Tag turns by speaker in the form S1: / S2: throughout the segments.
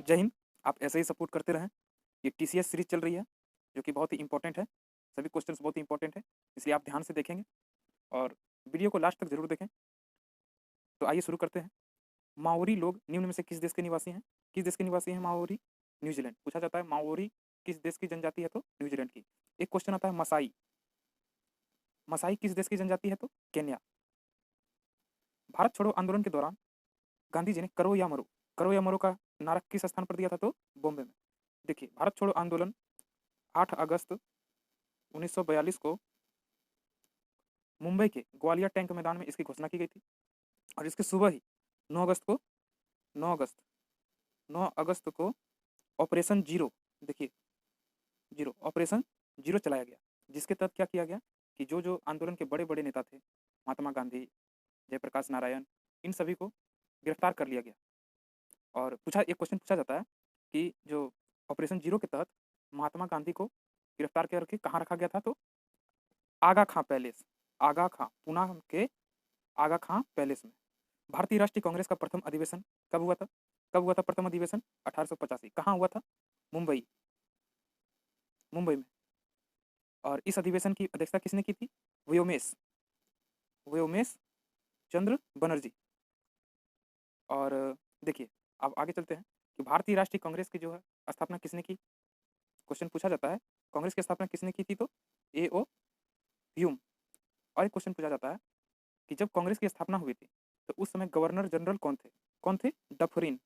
S1: जय हिंद। आप ऐसे ही सपोर्ट करते रहें। ये टीसीएस सीरीज चल रही है जो कि बहुत ही इंपॉर्टेंट है। सभी क्वेश्चंस बहुत ही इंपॉर्टेंट है, इसलिए आप ध्यान से देखेंगे और वीडियो को लास्ट तक जरूर देखें। तो आइए शुरू करते हैं। माओरी लोग निम्न में से किस देश के निवासी हैं? किस देश के निवासी हैं माओरी? न्यूजीलैंड। पूछा जाता है माओरी किस देश की जनजाति है? तो न्यूजीलैंड की। एक क्वेश्चन आता है मसाई। मसाई किस देश की जनजाति है? तो केन्या। भारत छोड़ो आंदोलन के दौरान गांधी जी ने करो या मरो का नारा किस स्थान पर दिया था? तो बॉम्बे में। देखिए, भारत छोड़ो आंदोलन 8 अगस्त 1942 को मुंबई के ग्वालियर टैंक मैदान में इसकी घोषणा की गई थी और इसके सुबह ही 9 अगस्त को 9 अगस्त 9 अगस्त को ऑपरेशन जीरो, देखिए जीरो, ऑपरेशन जीरो चलाया गया, जिसके तहत क्या किया गया कि जो जो आंदोलन के बड़े बड़े नेता थे, महात्मा गांधी, जयप्रकाश नारायण, इन सभी को गिरफ्तार कर लिया गया। और एक क्वेश्चन पूछा जाता है कि जो ऑपरेशन जीरो के तहत महात्मा गांधी को गिरफ्तार करके कहाँ रखा गया था? तो आगा खां पैलेस, आगा खां, पुणे के आगा खां पैलेस में। भारतीय राष्ट्रीय कांग्रेस का प्रथम अधिवेशन कब हुआ था? कब हुआ था प्रथम अधिवेशन? 1885। कहाँ हुआ था? मुंबई, मुंबई में। और इस अधिवेशन की अध्यक्षता किसने की थी? व्योमेश व्योमेश चंद्र बनर्जी। और देखिए, अब आगे चलते हैं कि भारतीय राष्ट्रीय कांग्रेस की जो है स्थापना किसने की? क्वेश्चन पूछा जाता है कांग्रेस की स्थापना किसने की थी? तो ए ओ ह्यूम। और एक क्वेश्चन पूछा जाता है कि जब कांग्रेस की स्थापना हुई थी तो उस समय गवर्नर जनरल कौन थे? कौन थे? डफरिन।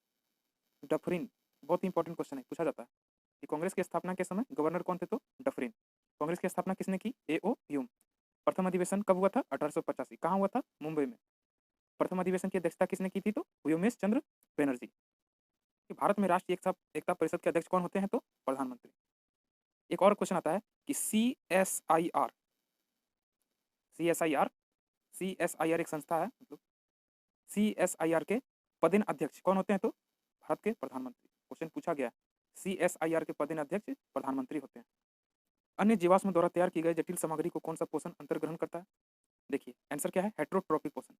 S1: डफरिन बहुत ही इंपॉर्टेंट क्वेश्चन है, पूछा जाता है कि कांग्रेस की स्थापना के समय गवर्नर कौन थे? तो डफरिन। कांग्रेस की स्थापना किसने की? ए ओ ह्यूम। प्रथम अधिवेशन कब हुआ था? 1885। कहाँ हुआ था? मुंबई में। प्रथम अधिवेशन की अध्यक्षता किसने की थी? तो व्योमेश चंद्र बनर्जी। भारत में राष्ट्रीय एकता परिषद के अध्यक्ष कौन होते हैं? तो प्रधानमंत्री। एक और क्वेश्चन आता है कि सी एस आई आर एक संस्था है, मतलब CSIR के पदेन अध्यक्ष कौन होते हैं? तो भारत के प्रधानमंत्री। क्वेश्चन पूछा गया, CSIR के पदेन अध्यक्ष प्रधानमंत्री होते हैं। अन्य जीवाश्म द्वारा तैयार की गई जटिल सामग्री को कौन सा पोषण अंतर्ग्रहण करता है? देखिए, आंसर क्या है? हेट्रोट्रोपिक पोषण।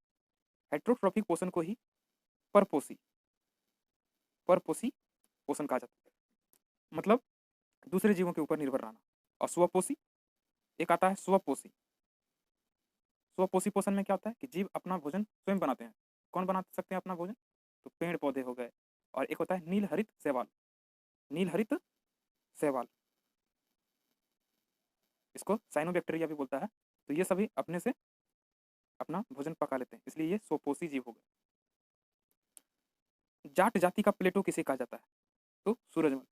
S1: हेट्रोट्रोपिक पोषण को ही परपोषी परपोषी पोषण कहा जाता है, मतलब दूसरे जीवों के ऊपर निर्भर रहना। और स्वपोषी एक आता है स्वपोषी। स्वपोषी पोषण में क्या होता है कि जीव अपना भोजन स्वयं बनाते हैं। कौन बना सकते हैं अपना भोजन? तो पेड़ पौधे हो गए। और एक होता है नीलहरित शैवाल। नीलहरित शैवाल, इसको साइनोबैक्टीरिया भी बोलता है। तो ये सभी अपने से अपना भोजन पका लेते हैं, इसलिए ये स्वपोषी जीव हो गए। जाट जाति का प्लेटो किसे कहा जाता है? तो सूरजमल।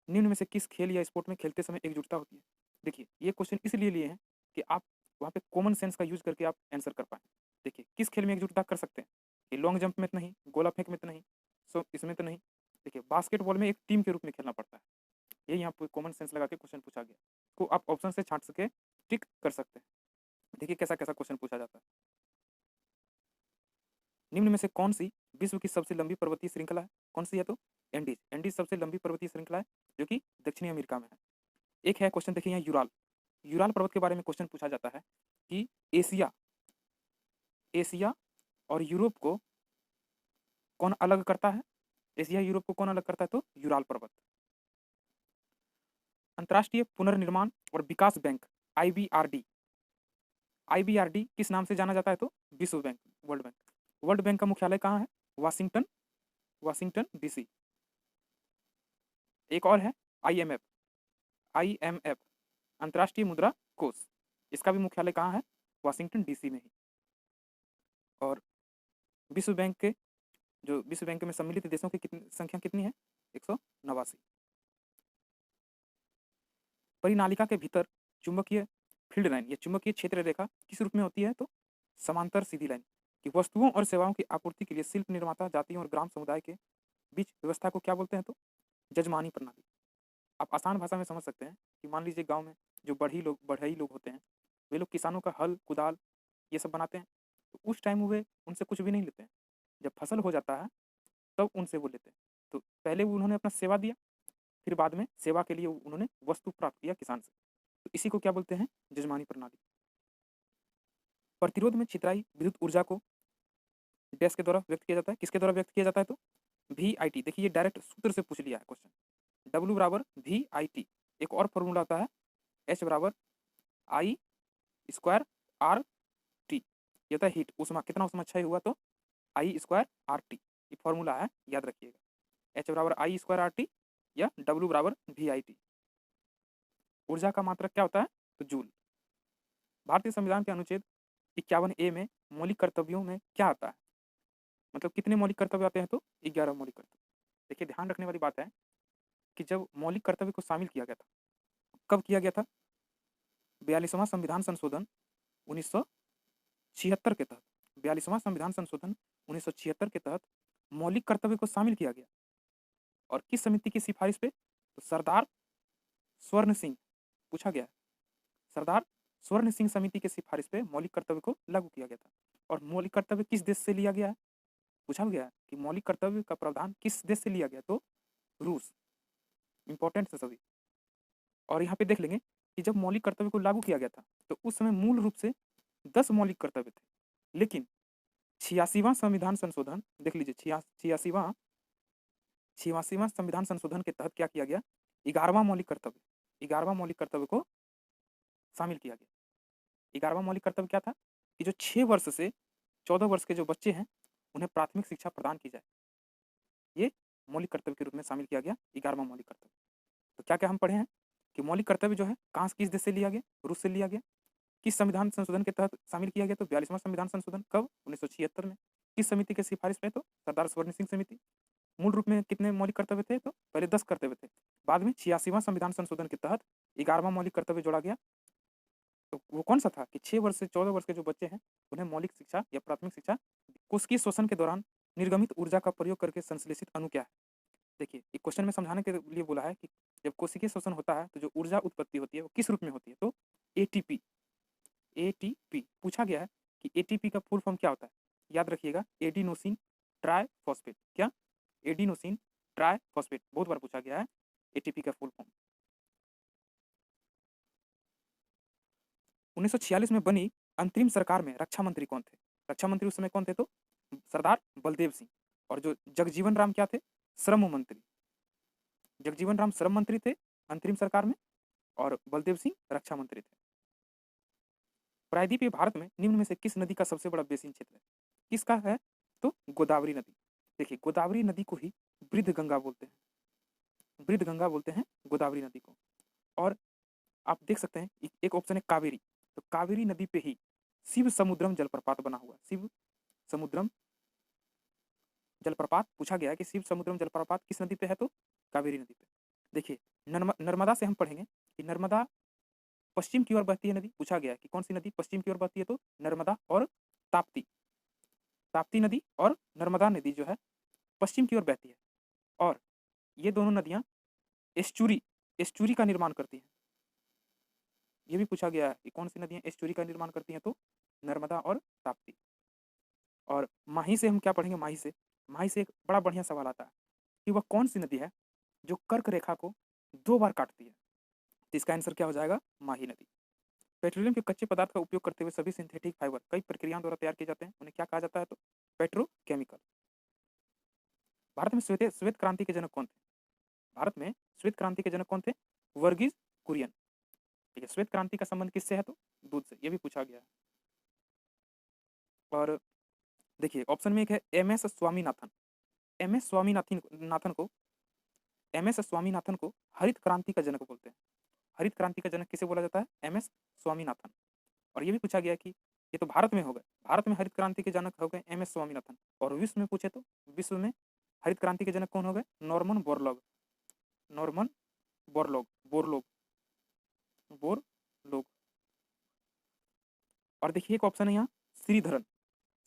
S1: निम्न में से किस खेल या स्पोर्ट में खेलते समय एकजुटता होती है? देखिए, ये क्वेश्चन इसलिए लिए हैं कि आप वहाँ पे कॉमन सेंस का यूज करके आप आंसर कर पाएँ। देखिए, किस खेल में एकजुटता कर सकते हैं? ये लॉन्ग जंप में तो नहीं, गोला फेंक में तो नहीं, सो इसमें तो नहीं। देखिए, बास्केटबॉल में एक टीम के रूप में खेलना पड़ता है। यही यहाँ पे कॉमन सेंस लगा के क्वेश्चन पूछा गया, को आप ऑप्शन से छांट सके टिक कर सकते हैं। देखिए कैसा कैसा क्वेश्चन पूछा जाता है। निम्न में से कौन सी विश्व की सबसे लंबी पर्वतीय श्रृंखला है? कौन सी है? तो एंडीज। एंडीज सबसे लंबी पर्वतीय श्रृंखला है जो कि दक्षिणी अमेरिका में है। एक है क्वेश्चन, देखिए यहाँ यूराल। यूराल पर्वत के बारे में क्वेश्चन पूछा जाता है कि एशिया एशिया और यूरोप को कौन अलग करता है? एशिया यूरोप को कौन अलग करता है? तो यूराल पर्वत। अंतर्राष्ट्रीय पुनर्निर्माण और विकास बैंक आईबीआरडी, आईबीआरडी किस नाम से जाना जाता है? तो विश्व bank, world bank. World bank का मुख्यालय कहाँ है? Washington, Washington DC. एक और है आईएमएफ, आईएमएफ अंतर्राष्ट्रीय मुद्रा कोष। इसका भी मुख्यालय कहाँ है? वाशिंगटन डीसी में ही। और विश्व बैंक के जो विश्व बैंक में सम्मिलित देशों की संख्या कितनी है? 189। परिनालिका के भीतर चुंबकीय फील्ड लाइन या चुंबकीय क्षेत्र रेखा किस रूप में होती है? तो समांतर सीधी लाइन। कि वस्तुओं और सेवाओं की आपूर्ति के लिए शिल्प निर्माता जातियों और ग्राम समुदाय के बीच व्यवस्था को क्या बोलते हैं? तो जजमानी प्रणाली। आप आसान भाषा में समझ सकते हैं कि मान लीजिए गांव में जो बढ़ई लोग होते हैं, वे लोग किसानों का हल कुदाल ये सब बनाते हैं। तो उस टाइम वे उनसे कुछ भी नहीं लेते हैं, जब फसल हो जाता है तब उनसे वो लेते हैं। तो पहले उन्होंने अपना सेवा दिया, फिर बाद में सेवा के लिए उन्होंने वस्तु प्राप्त किया किसान से। तो इसी को क्या बोलते हैं? जजमानी प्रणाली। प्रतिरोध में छितराई विद्युत ऊर्जा को डैश के द्वारा व्यक्त किया जाता है। किसके द्वारा व्यक्त किया जाता है? तो VIT। देखिए ये डायरेक्ट सूत्र से पूछ लिया है क्वेश्चन। W बराबर VIT। एक और फॉर्मूला आता है H बराबर I स्क्वायर RT। ये होता है हीट, उष्मा। कितना उष्मा क्षय हुआ? तो I स्क्वायर RT। ये फॉर्मूला है, याद रखिएगा। H बराबर I स्क्वायर RT या W बराबर VIT। ऊर्जा का मात्रक क्या होता है? तो जूल। भारतीय संविधान के अनुच्छेद 51A में मौलिक कर्तव्यों में क्या आता है? मतलब कितने मौलिक कर्तव्य आते हैं? तो 11 मौलिक कर्तव्य। देखिए ध्यान रखने वाली बात है कि जब मौलिक कर्तव्य को शामिल किया गया था, कब किया गया था? 42वां संविधान संशोधन 1976 के तहत। 42वां संविधान संशोधन 1976 के तहत मौलिक कर्तव्य को शामिल किया गया। और किस समिति की सिफारिश पे? तो सरदार स्वर्ण सिंह। पूछा गया है, सरदार स्वर्ण सिंह समिति की सिफारिश पे मौलिक कर्तव्य को लागू किया गया था। और मौलिक कर्तव्य किस देश से लिया गया है? पूछा गया है कि मौलिक कर्तव्य का प्रावधान किस देश से लिया गया? तो रूस। इंपॉर्टेंट है सभी। और यहाँ पे देख लेंगे कि जब मौलिक कर्तव्य को लागू किया गया था तो उस समय मूल रूप से 10 मौलिक कर्तव्य थे। लेकिन 86वां संविधान संशोधन, देख लीजिए, 86वां संविधान संशोधन के तहत क्या किया गया? 11वां मौलिक कर्तव्य, 11वां मौलिक कर्तव्य को शामिल किया गया। 11वां मौलिक कर्तव्य क्या था? कि जो 6 वर्ष से 14 वर्ष के जो बच्चे हैं उन्हें प्राथमिक शिक्षा प्रदान की जाए। ये मौलिक कर्तव्य के रूप में शामिल किया गया 11वां मौलिक कर्तव्य। तो क्या क्या हम पढ़े हैं कि मौलिक कर्तव्य जो है कहाँ किस देश से लिया गया? रूस से लिया गया। किस संविधान संशोधन के तहत शामिल किया गया? तो 42वां संविधान संशोधन। कब? 1976 में। किस समिति के सिफारिश में? तो सरदार स्वर्ण सिंह समिति। मूल रूप में कितने मौलिक कर्तव्य थे? तो पहले 10 कर्तव्य थे, बाद में 86वां संविधान संशोधन के तहत 11वां मौलिक कर्तव्य जोड़ा गया। तो वो कौन सा था? कि 6 वर्ष से 14 वर्ष के जो बच्चे हैं उन्हें मौलिक शिक्षा या प्राथमिक शिक्षा। कोशिकीय शोषण के दौरान निर्गमित ऊर्जा का प्रयोग करके संश्लेषित अणु क्या है? देखिए एक क्वेश्चन में समझाने के लिए बोला है कि जब कोशिकीय शोषण होता है तो जो ऊर्जा उत्पत्ति होती है वो किस रूप में होती है? तो ATP। ATP पूछा गया है कि ATP का फुल फॉर्म क्या होता है? याद रखिएगा, एडिनोसिन ट्राइफॉस्फेट। क्या? Adenosine triphosphate. बहुत बार पूछा गया है ATP का फुल फॉर्म। 1946 में बनी अंतरिम सरकार में रक्षा मंत्री कौन थे? रक्षा मंत्री उस समय कौन थे? तो सरदार बलदेव सिंह। और जो जगजीवन राम क्या थे? श्रम मंत्री। जगजीवन राम श्रम मंत्री थे अंतरिम सरकार में और बलदेव सिंह रक्षा मंत्री थे। प्रायद्वीपीय भारत में निम्न में से किस नदी का सबसे बड़ा बेसिन क्षेत्र है? किसका है? तो गोदावरी नदी। देखिए गोदावरी नदी को ही वृद्ध गंगा बोलते हैं, वृद्ध गंगा बोलते हैं गोदावरी नदी को। और आप देख सकते हैं एक ऑप्शन है कावेरी। तो कावेरी नदी पे ही शिव समुद्रम जलप्रपात बना हुआ। शिव समुद्रम जलप्रपात पूछा गया है कि शिव समुद्रम जलप्रपात किस नदी पे है? तो कावेरी नदी पे। देखिए नर्मदा से हम पढ़ेंगे कि नर्मदा पश्चिम की ओर बहती है नदी। पूछा गया है कि कौन सी नदी पश्चिम की ओर बहती है? तो नर्मदा और ताप्ती। ताप्ती नदी और नर्मदा नदी जो है पश्चिम की ओर बहती है। और ये दोनों नदियां एस्चुरी एस्चुरी का निर्माण करती हैं। ये भी पूछा गया है कि कौन सी नदियां एस्चुरी का निर्माण करती हैं? तो नर्मदा और ताप्ती। और माही से हम क्या पढ़ेंगे? माही से एक बड़ा बढ़िया सवाल आता है कि वह कौन सी नदी है जो कर्क रेखा को 2 बार काटती है? तो इसका आंसर क्या हो जाएगा? माही नदी। पेट्रोलियम के कच्चे पदार्थ का उपयोग करते हुए सभी सिंथेटिक फाइबर कई प्रक्रियाओं द्वारा तैयार किए जाते हैं, उन्हें क्या कहा जाता है? तो पेट्रोकेमिकल। भारत में श्वेत क्रांति के जनक कौन थे? भारत में श्वेत क्रांति के जनक कौन थे? वर्गीज कुरियन। ठीक है, श्वेत क्रांति का संबंध किससे है? तो दूध से। ये भी पूछा गया है। और देखिए ऑप्शन में एक है MS स्वामीनाथन। MS स्वामीनाथन को MS स्वामीनाथन को हरित क्रांति का जनक बोलते हैं। हरित क्रांति का जनक किसे बोला जाता है? MS स्वामीनाथन। और ये भी पूछा गया कि ये तो भारत में हो गए, भारत में हरित क्रांति के जनक हो गए MS स्वामीनाथन। और विश्व में पूछे तो विश्व में हरित क्रांति के जनक कौन हो गए? Norman Borlaug. Norman Borlaug Borlaug Borlaug. और देखिए एक ऑप्शन है यहाँ श्रीधरन।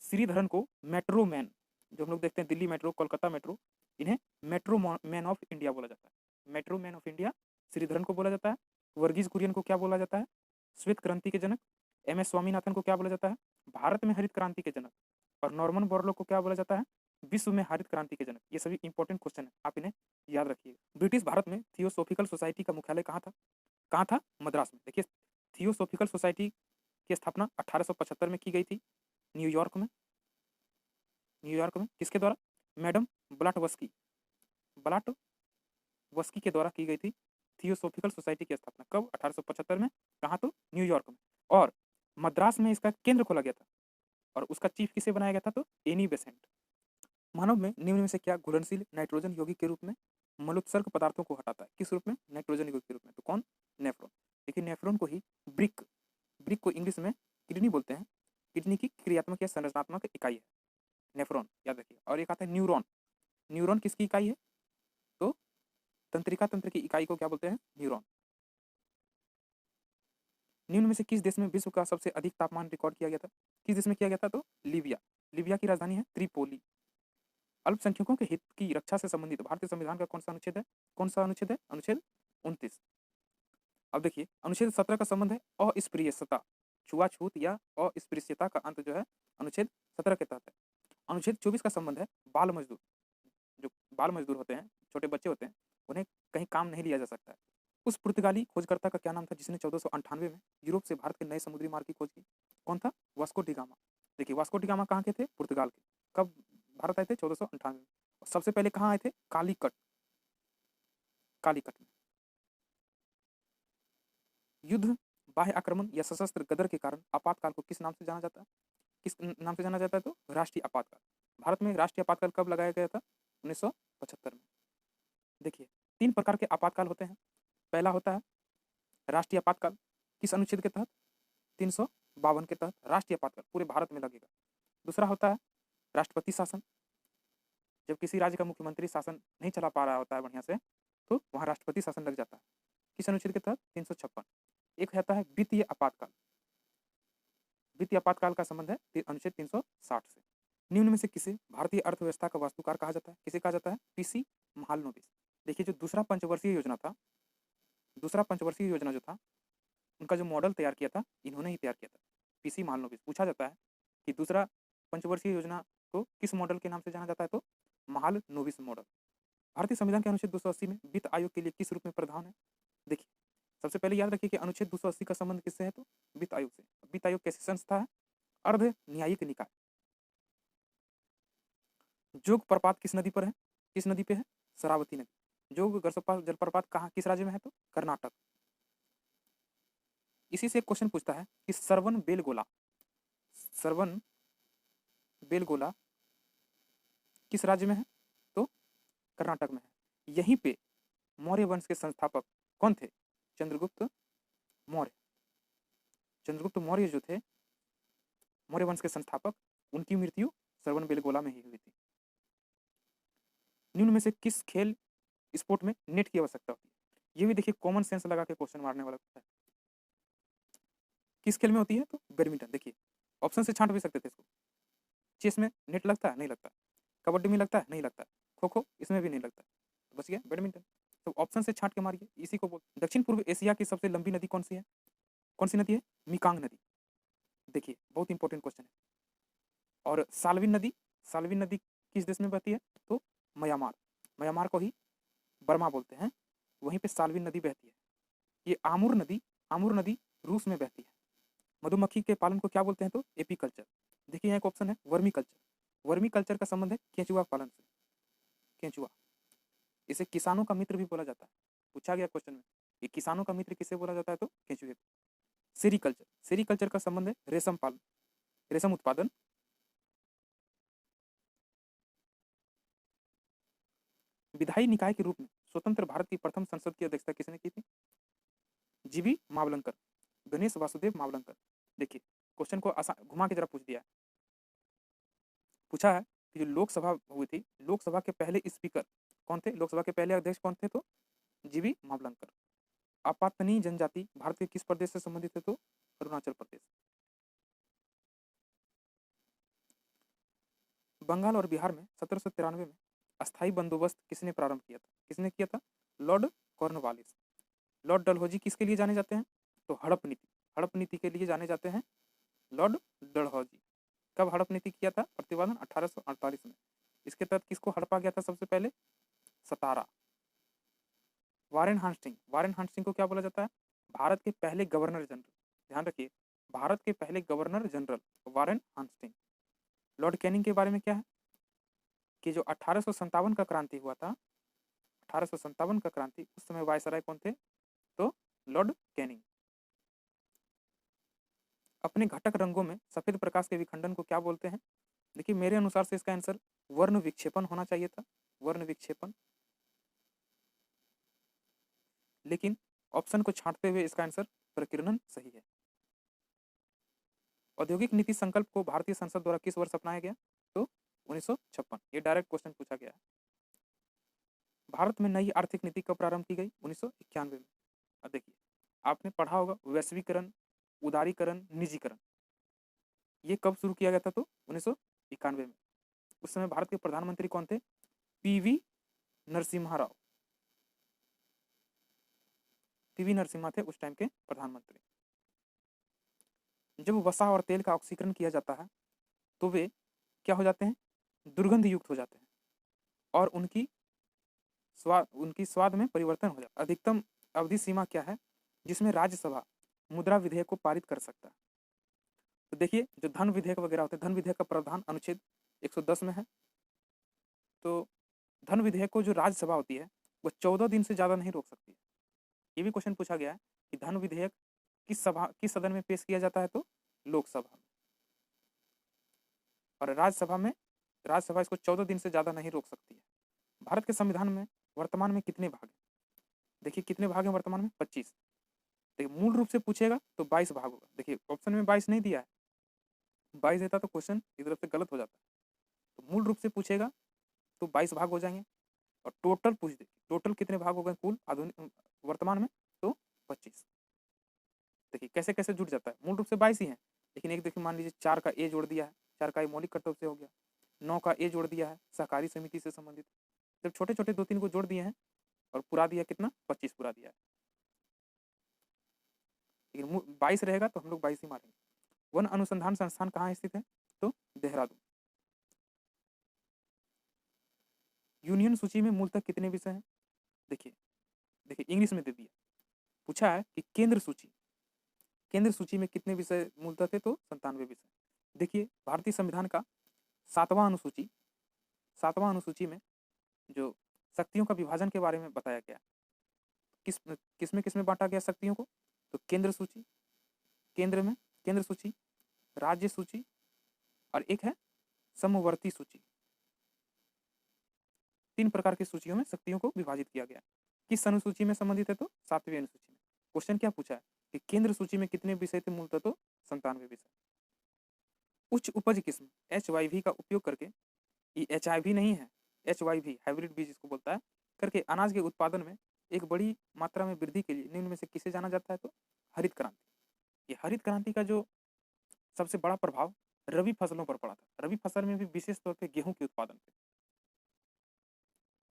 S1: श्रीधरन को मेट्रो मैन, जो हम लोग देखते हैं दिल्ली मेट्रो, कोलकाता मेट्रो, इन्हें मेट्रो मैन ऑफ इंडिया बोला जाता है। Metro man of India Sreedharan को बोला जाता है। वर्गीज कुरियन को क्या बोला जाता है? श्वेत क्रांति के जनक। MS स्वामीनाथन को क्या बोला जाता है? भारत में हरित क्रांति के जनक। और नॉर्मन बोरलॉग को क्या बोला जाता है? विश्व में हरित क्रांति के जनक। ये सभी इंपॉर्टेंट क्वेश्चन है, आप इन्हें याद रखिए। ब्रिटिश भारत में थियोसॉफिकल सोसाइटी का मुख्यालय कहाँ था? कहाँ था? मद्रास में। देखिए थियोसॉफिकल सोसाइटी की स्थापना 1875 में की गई थी न्यूयॉर्क में। न्यूयॉर्क में। किसके द्वारा? मैडम ब्लाटवस्की, ब्लाटवस्की के द्वारा की गई थी थियोसोफिकल सोसाइटी की स्थापना। कब? 1875 में। कहाँ? तो न्यूयॉर्क में। और मद्रास में इसका केंद्र खोला गया था और उसका चीफ किसे बनाया गया था? तो एनी बेसेंट। मानव में निम्न में से क्या घुलनशील नाइट्रोजन यौगिक के रूप में मलोत्सर्ग पदार्थों को हटाता है? किस रूप में? नाइट्रोजन यौगिक के रूप में। तो कौन? नेफ्रॉन। देखिए नेफ्रॉन को ही ब्रिक, ब्रिक को इंग्लिश में किडनी बोलते हैं। किडनी की क्रियात्मक या संरचनात्मक इकाई है नेफ्रॉन, याद रखिए। और एक आता है न्यूरॉन। न्यूरॉन किसकी इकाई है? तो तंत्रिका तंत्र की इकाई को क्या बोलते हैं? न्यूरॉन। निम्न में से किस देश में विश्व का सबसे अधिक तापमान रिकॉर्ड किया गया था? किस देश में किया गया था? तो लीबिया। लीबिया की राजधानी है त्रिपोली। अल्पसंख्यकों के हित की रक्षा से संबंधित भारतीय संविधान का कौन सा अनुच्छेद है? कौन सा अनुच्छेद है? अनुच्छेद 29। अब देखिए अनुच्छेद 17 का संबंध है अस्पृश्यता, छुआछूत या अस्पृश्यता का अंत जो है अनुच्छेद 17 के तहत है। अनुच्छेद 24 का संबंध है बाल मजदूर, जो बाल मजदूर होते हैं, छोटे बच्चे होते हैं, उन्हें कहीं काम नहीं लिया जा सकता है। उस पुर्तगाली खोजकर्ता का क्या नाम था जिसने 1498 में यूरोप से भारत के नए समुद्री मार्ग की खोज की? कौन था? Vasco D gamma. देखिए वास्को डी गामा कहाँ के थे? पुर्तगाल के। कब भारत आए थे? 1498 में। सबसे पहले कहाँ आए थे? कालीकट, कालीकट में। युद्ध, बाह्य आक्रमण या सशस्त्र गदर के कारण आपातकाल को किस नाम से जाना जाता है? किस नाम से जाना जाता है? तो राष्ट्रीय आपातकाल। भारत में राष्ट्रीय आपातकाल कब लगाया गया था? 1975 में। देखिए 3 प्रकार के आपातकाल होते हैं। पहला होता है राष्ट्रीय आपातकाल। किस अनुच्छेद के तहत? 352 के तहत राष्ट्रीय आपातकाल पूरे भारत में लगेगा। दूसरा होता है राष्ट्रपति शासन। जब किसी राज्य का मुख्यमंत्री शासन नहीं चला पा रहा होता है बढ़िया से, तो वहाँ राष्ट्रपति शासन लग जाता है। किस अनुच्छेद के तहत? 356। एक होता है वित्तीय आपातकाल। वित्तीय आपातकाल का संबंध है अनुच्छेद 360 से। निम्न में से किसे भारतीय अर्थव्यवस्था का वास्तुकार कहा जाता है? किसे कहा जाता है? पीसी महालनोबिस। देखिए जो दूसरा पंचवर्षीय योजना था, दूसरा पंचवर्षीय योजना जो था, उनका जो मॉडल तैयार किया था इन्होंने ही तैयार किया था, पीसी महालनोबिस। पूछा जाता है कि दूसरा पंचवर्षीय योजना को किस मॉडल के नाम से जाना जाता है? तो महालनोबिस मॉडल। भारतीय संविधान के अनुच्छेद 280 में वित्त आयोग के लिए किस रूप में प्रावधान है? देखिए सबसे पहले याद रखिए कि अनुच्छेद 280 का संबंध किससे है? तो वित्त आयोग से। वित्त आयोग कैसी संस्था है? अर्ध न्यायिक निकाय। जोग प्रपात किस नदी पर है? किस नदी पे है? शरावती नदी। जोग जलप्रपात कहाँ, किस राज्य में है? तो कर्नाटक। इसी से एक क्वेश्चन पूछता है कि सरवन बेलगोला, सरवन बेलगोला किस राज्य में है? तो कर्नाटक में है। यहीं पे मौर्य वंश के संस्थापक कौन थे? चंद्रगुप्त मौर्य। चंद्रगुप्त मौर्य जो थे, मौर्य वंश के संस्थापक, उनकी मृत्यु सरवन बेलगोला में ही हुई थी। निम्न में से किस खेल स्पोर्ट में नेट की आवश्यकता होती है? ये भी देखिए कॉमन सेंस लगा के क्वेश्चन मारने वाला है। किस खेल में होती है? तो बैडमिंटन। देखिए ऑप्शन से छांट भी सकते थे इसको। चेस में नेट लगता है? नहीं लगता। कबड्डी में लगता है? नहीं लगता। खो खो, इसमें भी नहीं लगता। बच गया बैडमिंटन। तो ऑप्शन से छांट के मारिए, इसी को बोल। दक्षिण पूर्व एशिया की सबसे लंबी नदी कौन सी है? कौन सी नदी है? मिकांग नदी। देखिए बहुत इंपॉर्टेंट क्वेश्चन है। और साल्विन नदी, साल्विन नदी किस देश में बहती है? तो म्यांमार। म्यांमार को ही बर्मा बोलते हैं, वहीं पे साल्विन नदी बहती है। ये आमुर नदी, आमुर नदी रूस में बहती है। मधुमक्खी के पालन को क्या बोलते हैं? तो एपीकल्चर। देखिए यहाँ एक ऑप्शन है वर्मी कल्चर। वर्मी कल्चर का संबंध है केंचुआ पालन से। केंचुआ, इसे किसानों का मित्र भी बोला जाता है। पूछा गया क्वेश्चन में कि किसानों का मित्र किसे बोला जाता है? तो केंचुए को। सेरीकल्चर, सेरीकल्चर का संबंध है रेशम पालन, रेशम उत्पादन। विधायी निकाय के रूप में स्वतंत्र भारत की प्रथम संसद की अध्यक्षता किसने की थी? जीवी मावलंकर, गणेश वासुदेव मावलंकर। देखिए क्वेश्चन को आसान घुमा के जरा पूछ दिया है। पूछा है कि जो लोकसभा हुई थी, लोकसभा के पहले स्पीकर कौन थे? लोकसभा के पहले अध्यक्ष कौन थे? तो जीवी मावलंकर। आपातनी जनजाति भारत के किस प्रदेश से संबंधित है? तो अरुणाचल प्रदेश। बंगाल और बिहार में 1793 में अस्थायी बंदोबस्त किसने प्रारंभ किया था? किसने किया था? Lord Cornwallis. लॉर्ड डलहौजी किसके लिए जाने जाते हैं? तो हड़प नीति, हड़प नीति के लिए जाने जाते हैं लॉर्ड डलहौजी। कब हड़प नीति किया था? प्रतिपादन 1848 में। इसके तहत किसको हड़पा गया था सबसे पहले? सतारा। वारेन हास्टिंग, वारेन हास्टिंग को क्या बोला जाता है? भारत के पहले गवर्नर जनरल। ध्यान रखिए भारत के पहले governor general Warren Hastings. Lord Canning के बारे में क्या है? कि जो 1857 का क्रांति हुआ था, 1857 का क्रांति, उस समय वायसराय कौन थे? तो लॉर्ड कैनिंग। अपने घटक रंगों में सफेद प्रकाश के विखंडन को क्या बोलते हैं? देखिए मेरे अनुसार से इसका आंसर वर्ण विक्षेपण होना चाहिए था, वर्ण विक्षेपण, लेकिन ऑप्शन को छांटते हुए इसका आंसर प्रकीर्णन सही है। औद्योगिक नीति संकल्प को भारतीय संसद द्वारा किस वर्ष अपनाया गया? तो 1956। ये डायरेक्ट क्वेश्चन पूछा गया है। भारत में नई आर्थिक नीति कब प्रारंभ की गई? 1991 में। अब देखिए आपने पढ़ा होगा वैश्वीकरण, उदारीकरण, निजीकरण, ये कब शुरू किया गया था? तो 1991 में। उस समय भारत के प्रधानमंत्री कौन थे? पीवी नरसिम्हा राव, पीवी नरसिम्हा थे उस टाइम के प्रधानमंत्री। जब वसा और तेल का ऑक्सीकरण किया जाता है तो वे क्या हो जाते हैं? दुर्गंध युक्त हो जाते हैं और उनकी स्वाद में परिवर्तन हो जाता है। अधिकतम अवधि सीमा क्या है जिसमें राज्यसभा मुद्रा विधेयक को पारित कर सकता है? तो देखिए जो धन विधेयक वगैरह होते हैं, धन विधेयक का प्रावधान अनुच्छेद 110 में है। तो धन विधेयक को जो राज्यसभा होती है वो 14 दिन से ज़्यादा नहीं रोक सकती है। ये भी क्वेश्चन पूछा गया है कि धन विधेयक किस सदन में पेश किया जाता है? तो लोकसभा में। और राज्यसभा इसको 14 दिन से ज़्यादा नहीं रोक सकती है। भारत के संविधान में वर्तमान में कितने भाग हैं? देखिए कितने भाग हैं वर्तमान में? 25। देखिए मूल रूप से पूछेगा तो 22 भाग होगा। देखिए ऑप्शन में 22 नहीं दिया है, 22 देता तो क्वेश्चन इधर से गलत हो जाता है। तो मूल रूप से पूछेगा तो 22 भाग हो जाएंगे और टोटल पूछ दे टोटल कितने भाग हो गए कुल आधुनिक वर्तमान में? तो 25। देखिए कैसे कैसे जुड़ जाता है, मूल रूप से 22 ही है, लेकिन एक देखिए मान लीजिए 4 का ए जोड़ दिया है, 4 का ए मौलिक कर्तव्य से हो गया, 9 का ए जोड़ दिया है सहकारी समिति से संबंधित, जब छोटे छोटे 2-3 को जोड़ दिए हैं और पूरा दिया कितना? 25 पूरा दिया है। लेकिन 22 रहेगा तो हम लोग 22 ही मारेंगे। वन अनुसंधान संस्थान कहाँ स्थित है? तो देहरादून। यूनियन सूची में मूलतः कितने विषय हैं? देखिए देखिए इंग्लिश में दे दिया, पूछा है कि केंद्र सूची में कितने विषय मूलतः थे? तो 97 विषय। देखिए भारतीय संविधान का 7वां अनुसूची में जो शक्तियों का विभाजन के बारे में बताया गया, किसमें बांटा गया शक्तियों को? तो केंद्र सूची, राज्य सूची और एक है समवर्ती सूची। 3 प्रकार की सूचियों में शक्तियों को विभाजित किया गया। किस अनुसूची में संबंधित है? तो 7वीं अनुसूची में। क्वेश्चन क्या पूछा है कि केंद्र सूची में कितने विषय थे मूलतः? तो 97 विषय। उच्च उपज किस्म HYV का उपयोग करके, ये HIV नहीं है, HYV हाइब्रिड बीज इसको बोलता है, करके अनाज के उत्पादन में एक बड़ी मात्रा में वृद्धि के लिए निम्न में से किसे जाना जाता है? तो हरित क्रांति। ये हरित क्रांति का जो सबसे बड़ा प्रभाव रबी फसलों पर पड़ा था, रबी फसल में भी विशेष तौर पे गेहूं के उत्पादन पे।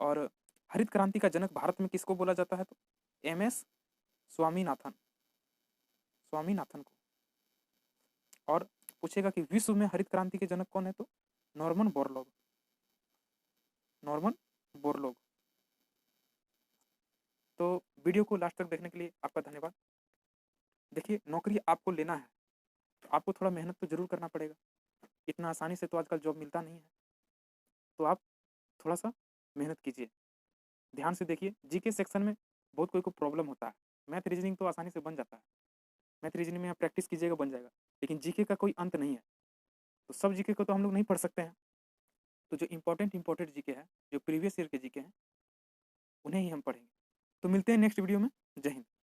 S1: और हरित क्रांति का जनक भारत में किसको बोला जाता है? तो MS स्वामीनाथन को। और पूछेगा कि विश्व में हरित क्रांति के जनक कौन है? तो नॉर्मन बोरलॉग। तो वीडियो को लास्ट तक देखने के लिए आपका धन्यवाद। देखिए नौकरी आपको लेना है तो आपको थोड़ा मेहनत तो जरूर करना पड़ेगा, इतना आसानी से तो आजकल जॉब मिलता नहीं है, तो आप थोड़ा सा मेहनत कीजिए। ध्यान से देखिए, जीके सेक्शन में बहुत कोई को प्रॉब्लम होता है, मैथ रीजनिंग तो आसानी से बन जाता है, मैथ रीजनिंग में आप प्रैक्टिस कीजिएगा बन जाएगा, लेकिन जीके का कोई अंत नहीं है। तो सब जीके को तो हम लोग नहीं पढ़ सकते हैं, तो जो इम्पोर्टेंट जीके है, जो प्रीवियस ईयर के जीके हैं, उन्हें ही हम पढ़ेंगे। तो मिलते हैं नेक्स्ट वीडियो में।